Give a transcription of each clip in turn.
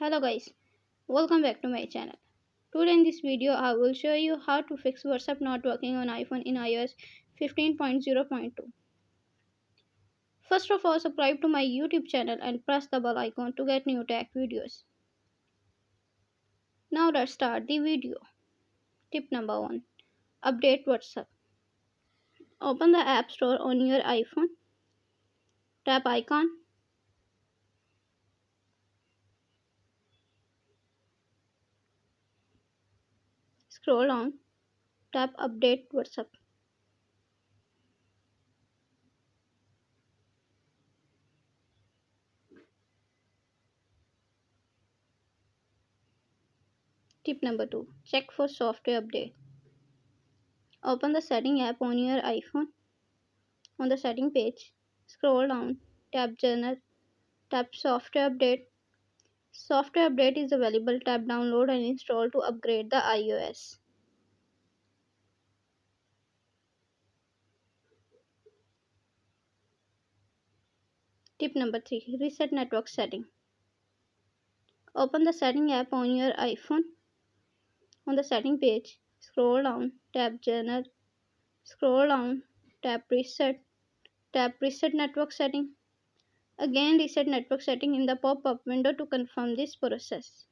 Hello guys, welcome back to my channel. Today in this video I will show you how to fix WhatsApp not working on iPhone in iOS 15.0.2. First of all, subscribe to my YouTube channel and press the bell icon to get new tech videos. Now let's start the video. Tip number 1. Update WhatsApp. Open the App Store on your iPhone. Tap icon. Scroll down. Tap Update WhatsApp. Tip number 2. Check for software update. Open the Setting app on your iPhone. On the setting page, scroll down, tap General, tap Software Update. Software Update is available. Tap Download and install to upgrade the iOS. Tip number 3. Reset network setting. Open the Setting app on your iPhone. On the setting page, scroll down, tap General, scroll down, tap Reset network setting. Again, reset network setting in the pop-up window to confirm this process.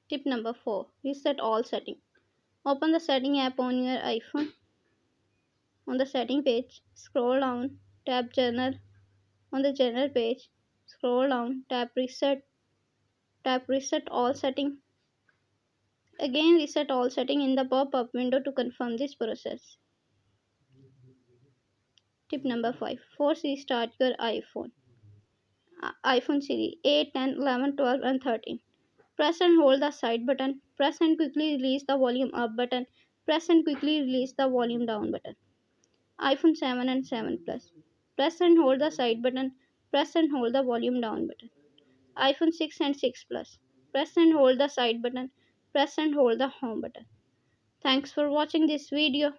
Tip number 4. Reset all settings. Open the Setting app on your iPhone. On the setting page, scroll down, tap General. On the General page, scroll down, tap Reset all setting. Again, reset all setting in the pop-up window to confirm this process. Tip number 5. Force restart your iPhone. iPhone series 8, 10, 11, 12 and 13. Press and hold the side button. Press and quickly release the volume up button. Press and quickly release the volume down button. iPhone 7 and 7 Plus. Press and hold the side button. Press and hold the volume down button. iPhone 6 and 6 Plus. Press and hold the side button. Press and hold the home button. Thanks for watching this video.